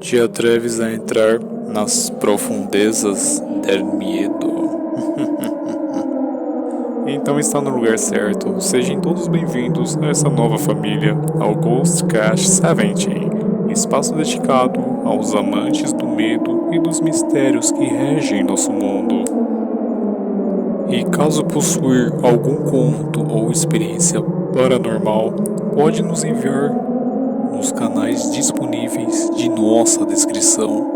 Te atreves a entrar nas profundezas del miedo. Então está no lugar certo. Sejam todos bem-vindos a essa nova família, ao Ghostcast 17, espaço dedicado aos amantes do medo e dos mistérios que regem nosso mundo. E caso possuir algum conto ou experiência paranormal, pode nos enviar nos canais disponíveis de nossa descrição.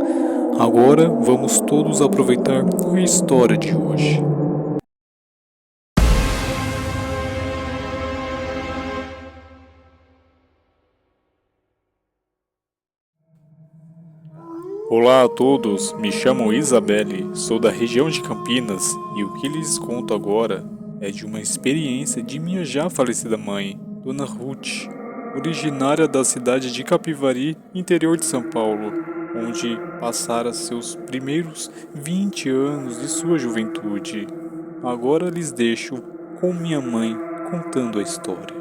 Agora vamos todos aproveitar a história de hoje. Olá a todos, me chamo Isabelle, sou da região de Campinas e o que lhes conto agora é de uma experiência de minha já falecida mãe, Dona Ruth, originária da cidade de Capivari, interior de São Paulo, onde passara seus primeiros 20 anos de sua juventude. Agora lhes deixo com minha mãe contando a história.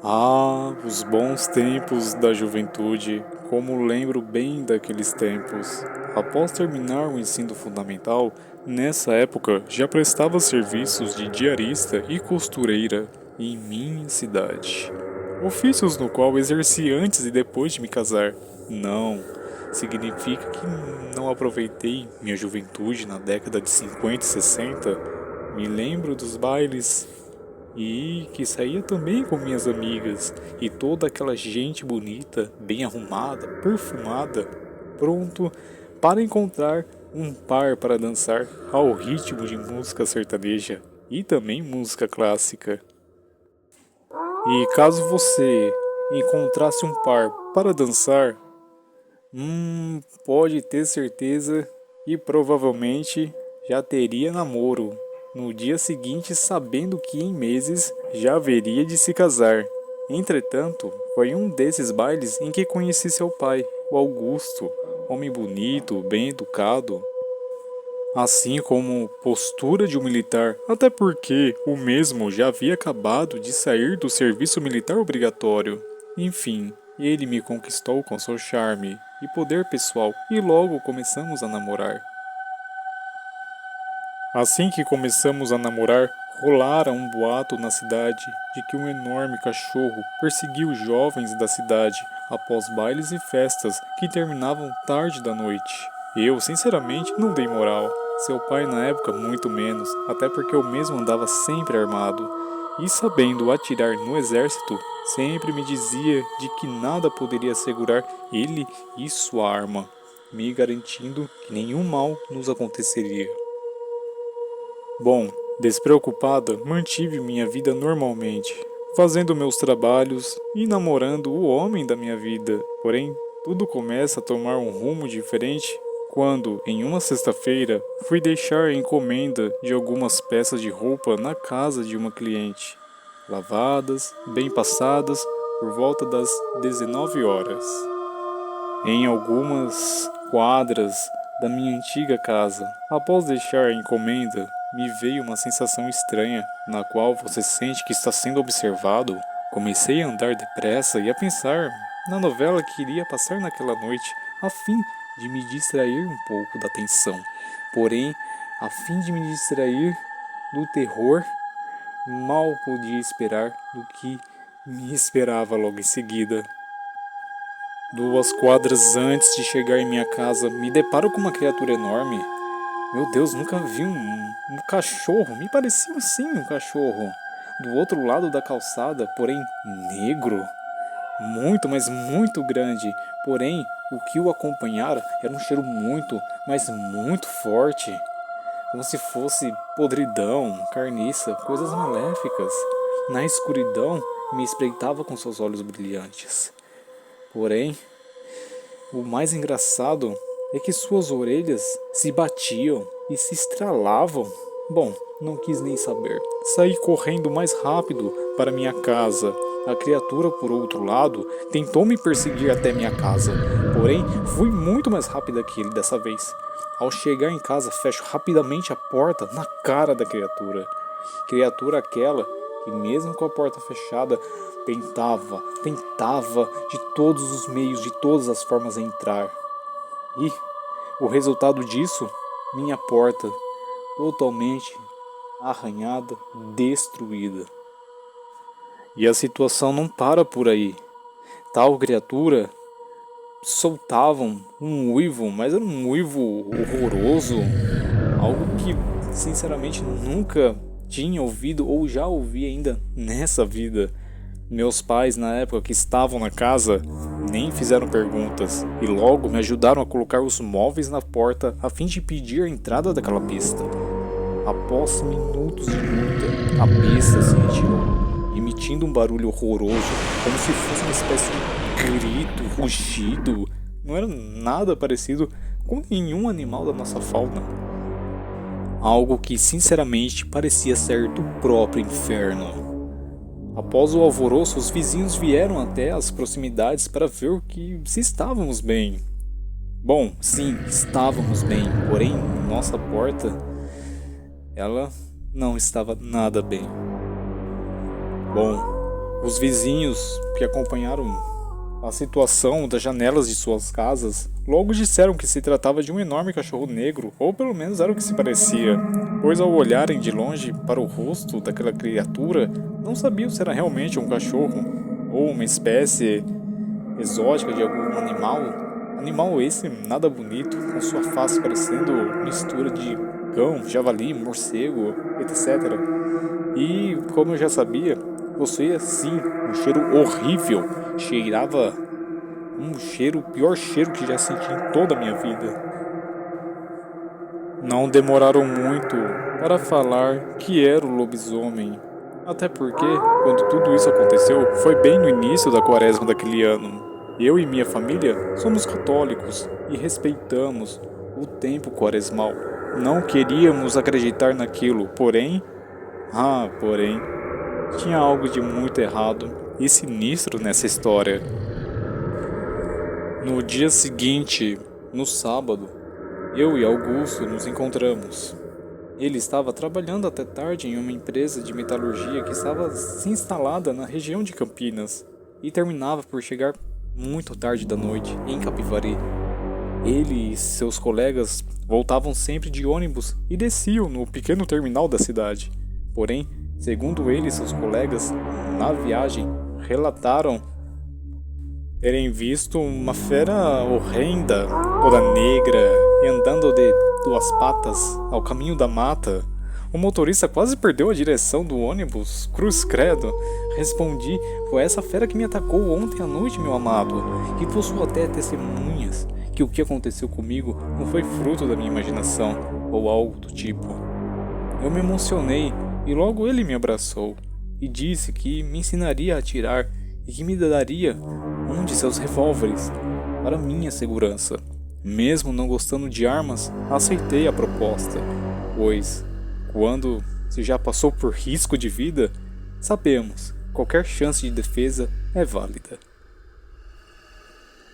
Ah, os bons tempos da juventude, como lembro bem daqueles tempos. Após terminar o ensino fundamental, nessa época já prestava serviços de diarista e costureira em minha cidade. Ofícios no qual exerci antes e depois de me casar. Não, significa que não aproveitei minha juventude na década de 50 e 60. Me lembro dos bailes e que saía também com minhas amigas e toda aquela gente bonita, bem arrumada, perfumada, pronto para encontrar um par para dançar ao ritmo de música sertaneja e também música clássica. E caso você encontrasse um par para dançar, pode ter certeza e provavelmente já teria namoro no dia seguinte, sabendo que em meses já haveria de se casar. Entretanto, foi um desses bailes em que conheci seu pai, o Augusto, homem bonito, bem educado, assim como postura de um militar, até porque o mesmo já havia acabado de sair do serviço militar obrigatório. Enfim, ele me conquistou com seu charme e poder pessoal e logo começamos a namorar. Assim que começamos a namorar, rolara um boato na cidade de que um enorme cachorro perseguia os jovens da cidade após bailes e festas que terminavam tarde da noite. Eu, sinceramente, não dei moral. Seu pai na época muito menos, até porque eu mesmo andava sempre armado. E sabendo atirar no exército, sempre me dizia de que nada poderia segurar ele e sua arma, me garantindo que nenhum mal nos aconteceria. Bom, despreocupada, mantive minha vida normalmente, fazendo meus trabalhos e namorando o homem da minha vida. Porém, tudo começa a tomar um rumo diferente quando, em uma sexta-feira, fui deixar a encomenda de algumas peças de roupa na casa de uma cliente, lavadas, bem passadas, por volta das 19 horas. Em algumas quadras da minha antiga casa, após deixar a encomenda, me veio uma sensação estranha, na qual você sente que está sendo observado. Comecei a andar depressa e a pensar na novela que iria passar naquela noite, a fim de me distrair um pouco da tensão. Porém, a fim de me distrair do terror, mal podia esperar do que me esperava logo em seguida. 2 quadras antes de chegar em minha casa, me deparo com uma criatura enorme. Meu Deus, nunca vi um cachorro, me parecia sim um cachorro. Do outro lado da calçada, porém negro. Muito, mas muito grande. Porém, o que o acompanhara era um cheiro muito, mas muito forte. Como se fosse podridão, carniça, coisas maléficas. Na escuridão, me espreitava com seus olhos brilhantes. Porém, o mais engraçado é que suas orelhas se batiam e se estralavam. Bom, não quis nem saber. Saí correndo mais rápido para minha casa. A criatura, por outro lado, tentou me perseguir até minha casa. Porém, fui muito mais rápida que ele dessa vez. Ao chegar em casa, fecho rapidamente a porta na cara da criatura. Criatura aquela que mesmo com a porta fechada, tentava de todos os meios, de todas as formas entrar. E o resultado disso, minha porta totalmente arranhada, destruída. E a situação não para por aí. Tal criatura soltavam um uivo, mas era um uivo horroroso, algo que sinceramente nunca tinha ouvido ou já ouvi ainda nessa vida. Meus pais, na época que estavam na casa, nem fizeram perguntas e logo me ajudaram a colocar os móveis na porta a fim de impedir a entrada daquela besta. Após minutos de luta, a besta se retirou, emitindo um barulho horroroso, como se fosse uma espécie de grito, rugido. Não era nada parecido com nenhum animal da nossa fauna. Algo que sinceramente parecia ser do próprio inferno. Após o alvoroço, os vizinhos vieram até as proximidades para ver se estávamos bem. Bom, sim, estávamos bem, porém nossa porta, ela não estava nada bem. Bom, os vizinhos que acompanharam a situação das janelas de suas casas logo disseram que se tratava de um enorme cachorro negro, ou pelo menos era o que se parecia, pois ao olharem de longe para o rosto daquela criatura, não sabiam se era realmente um cachorro ou uma espécie exótica de algum animal. Animal esse nada bonito, com sua face parecendo mistura de cão, javali, morcego, etc. E, como eu já sabia, possuía sim um cheiro horrível, cheirava o pior cheiro que já senti em toda a minha vida. Não demoraram muito para falar que era o lobisomem, até porque, quando tudo isso aconteceu, foi bem no início da quaresma daquele ano. Eu e minha família somos católicos e respeitamos o tempo quaresmal. Não queríamos acreditar naquilo, porém, tinha algo de muito errado e sinistro nessa história. No dia seguinte, no sábado, eu e Augusto nos encontramos. Ele estava trabalhando até tarde em uma empresa de metalurgia que estava instalada na região de Campinas e terminava por chegar muito tarde da noite em Capivari. Ele e seus colegas voltavam sempre de ônibus e desciam no pequeno terminal da cidade. Porém, segundo ele e seus colegas, na viagem, relataram terem visto uma fera horrenda, toda negra, e andando de duas patas ao caminho da mata. O motorista quase perdeu a direção do ônibus. Cruz credo. Respondi, foi essa fera que me atacou ontem à noite, meu amado. E possuo até testemunhas que o que aconteceu comigo não foi fruto da minha imaginação, ou algo do tipo. Eu me emocionei e logo ele me abraçou e disse que me ensinaria a atirar e que me daria um de seus revólveres para minha segurança. Mesmo não gostando de armas, aceitei a proposta, pois, quando se já passou por risco de vida, sabemos, qualquer chance de defesa é válida.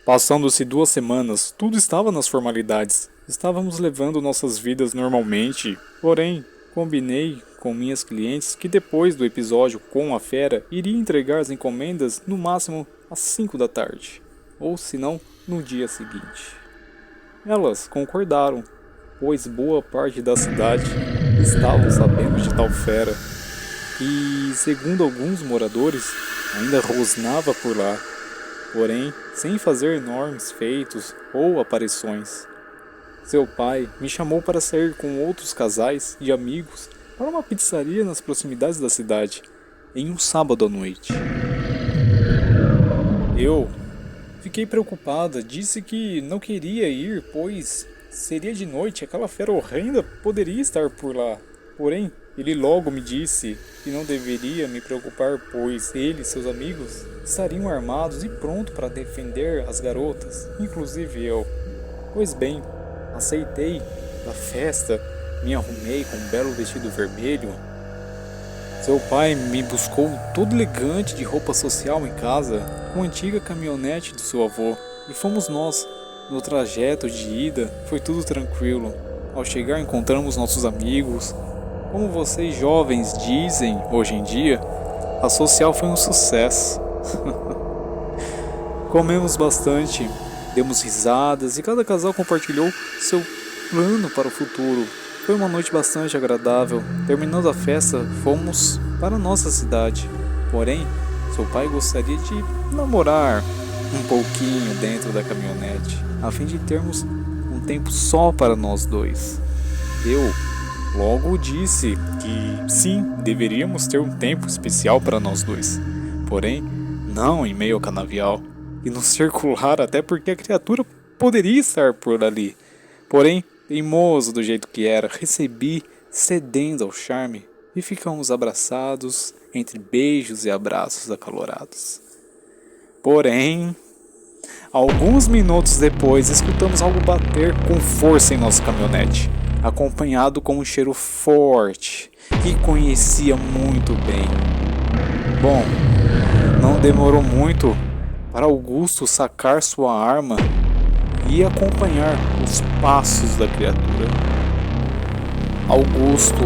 Passando-se 2 semanas, tudo estava nas formalidades. Estávamos levando nossas vidas normalmente, porém, combinei com minhas clientes que depois do episódio com a fera, iria entregar as encomendas no máximo às 5 da tarde, ou se não, no dia seguinte. Elas concordaram, pois boa parte da cidade estavam sabendo de tal fera, e, segundo alguns moradores, ainda rosnava por lá, porém sem fazer enormes feitos ou aparições. Seu pai me chamou para sair com outros casais e amigos para uma pizzaria nas proximidades da cidade, em um sábado à noite. Eu fiquei preocupada, disse que não queria ir, pois seria de noite e aquela fera horrenda poderia estar por lá. Porém, ele logo me disse que não deveria me preocupar, pois ele e seus amigos estariam armados e prontos para defender as garotas, inclusive eu. Pois bem, aceitei da festa, me arrumei com um belo vestido vermelho. Seu pai me buscou todo elegante de roupa social em casa, com a antiga caminhonete do seu avô, e fomos nós. No trajeto de ida foi tudo tranquilo. Ao chegar encontramos nossos amigos. Como vocês jovens dizem hoje em dia, A social foi um sucesso. Comemos bastante, demos risadas e cada casal compartilhou seu plano para o futuro. Foi uma noite bastante agradável. Terminando a festa, fomos para nossa cidade. Porém, seu pai gostaria de namorar um pouquinho dentro da caminhonete, a fim de termos um tempo só para nós dois. Eu logo disse que sim, deveríamos ter um tempo especial para nós dois. Porém, não em meio ao canavial e no circular, até porque a criatura poderia estar por ali. Porém, teimoso do jeito que era, recebi cedendo ao charme e ficamos abraçados entre beijos e abraços acalorados. Porém, alguns minutos depois, escutamos algo bater com força em nossa caminhonete, acompanhado com um cheiro forte que conhecia muito bem. Bom, não demorou muito para Augusto sacar sua arma e acompanhar os passos da criatura. Augusto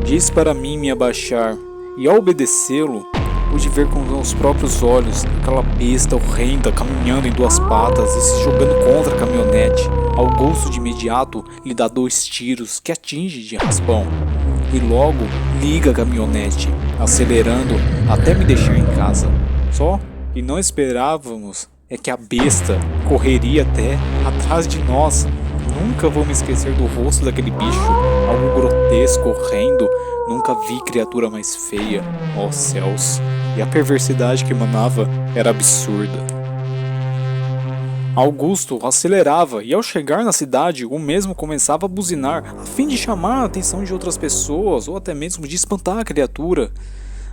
disse para mim me abaixar, e ao obedecê-lo, pude ver com meus próprios olhos aquela besta horrenda caminhando em duas patas e se jogando contra a caminhonete. Augusto de imediato lhe dá 2 tiros que atinge de raspão e logo liga a caminhonete, acelerando até me deixar em casa. Só que não esperávamos é que a besta correria até atrás de nós. Nunca vou me esquecer do rosto daquele bicho, algo grotesco, horrendo. Nunca vi criatura mais feia, ó céus. E a perversidade que emanava era absurda. Augusto acelerava e ao chegar na cidade, o mesmo começava a buzinar a fim de chamar a atenção de outras pessoas ou até mesmo de espantar a criatura.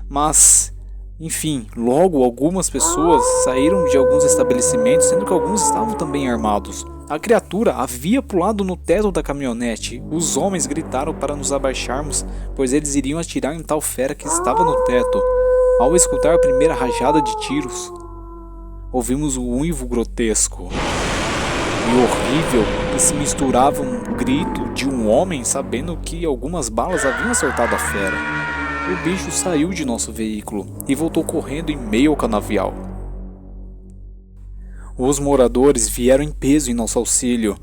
Mas, enfim, logo algumas pessoas saíram de alguns estabelecimentos, sendo que alguns estavam também armados. A criatura havia pulado no teto da caminhonete. Os homens gritaram para nos abaixarmos, pois eles iriam atirar em tal fera que estava no teto. Ao escutar a primeira rajada de tiros, ouvimos o uivo grotesco e horrível que se misturava um grito de um homem sabendo que algumas balas haviam acertado a fera. O bicho saiu de nosso veículo e voltou correndo em meio ao canavial. Os moradores vieram em peso em nosso auxílio,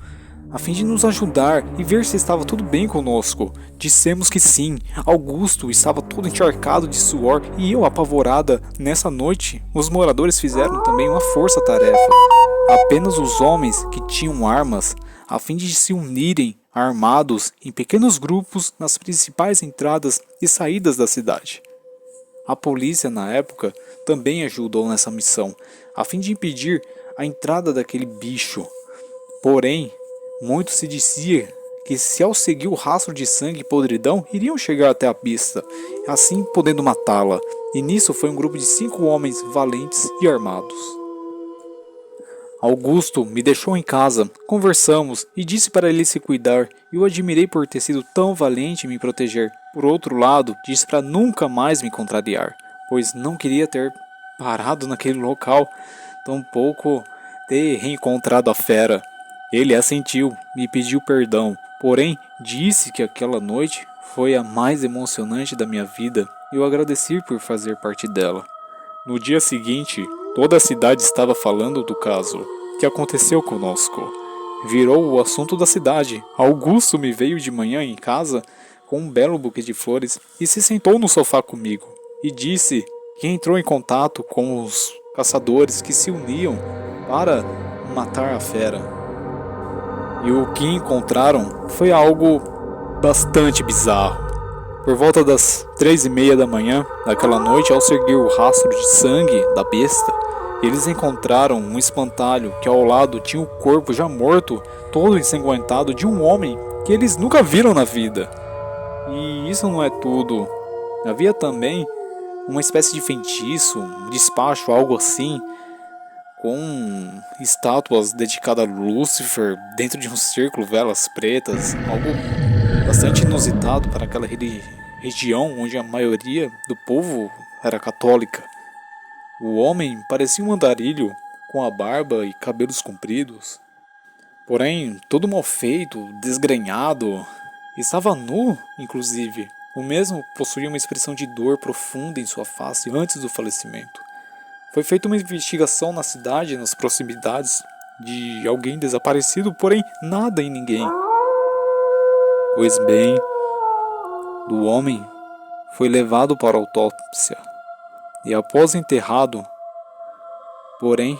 a fim de nos ajudar e ver se estava tudo bem conosco. Dissemos que sim. Augusto estava todo encharcado de suor e eu apavorada. Nessa noite, os moradores fizeram também uma força-tarefa. Apenas os homens que tinham armas, a fim de se unirem armados em pequenos grupos nas principais entradas e saídas da cidade. A polícia, na época, também ajudou nessa missão, a fim de impedir a entrada daquele bicho. Porém, muito se dizia que se ao seguir o rastro de sangue e podridão, iriam chegar até a pista, assim podendo matá-la. E nisso foi um grupo de 5 homens valentes e armados. Augusto me deixou em casa, conversamos e disse para ele se cuidar, e eu admirei por ter sido tão valente em me proteger. Por outro lado, disse para nunca mais me contrariar, pois não queria ter parado naquele local, tampouco ter reencontrado a fera. Ele assentiu, me pediu perdão, porém disse que aquela noite foi a mais emocionante da minha vida e eu agradeci por fazer parte dela. No dia seguinte, toda a cidade estava falando do caso que aconteceu conosco. Virou o assunto da cidade. Augusto me veio de manhã em casa com um belo buquê de flores e se sentou no sofá comigo e disse que entrou em contato com os caçadores que se uniam para matar a fera. E o que encontraram foi algo bastante bizarro. Por volta das 3:30 da manhã daquela noite, ao seguir o rastro de sangue da besta, eles encontraram um espantalho que ao lado tinha o corpo já morto, todo ensanguentado, de um homem que eles nunca viram na vida. E isso não é tudo. Havia também uma espécie de feitiço, um despacho, algo assim, com estátuas dedicadas a Lúcifer dentro de um círculo, velas pretas, algo bastante inusitado para aquela região onde a maioria do povo era católica. O homem parecia um andarilho, com a barba e cabelos compridos, porém todo mal feito, desgrenhado, estava nu, inclusive, O mesmo possuía uma expressão de dor profunda em sua face antes do falecimento. Foi feita uma investigação na cidade, nas proximidades de alguém desaparecido, porém nada em ninguém. Pois bem, do homem foi levado para a autópsia e após enterrado, porém,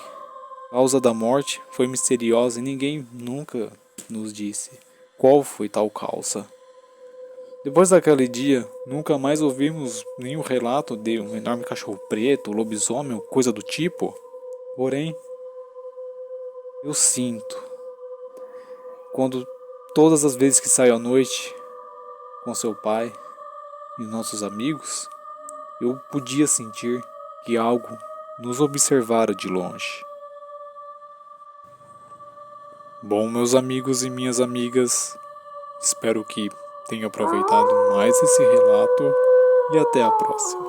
a causa da morte foi misteriosa e ninguém nunca nos disse qual foi tal causa. Depois daquele dia, nunca mais ouvimos nenhum relato de um enorme cachorro preto, lobisomem ou coisa do tipo. Porém, eu sinto, quando todas as vezes que saio à noite com seu pai e nossos amigos, eu podia sentir que algo nos observara de longe. Bom, meus amigos e minhas amigas, espero que tenham aproveitado mais esse relato e até a próxima.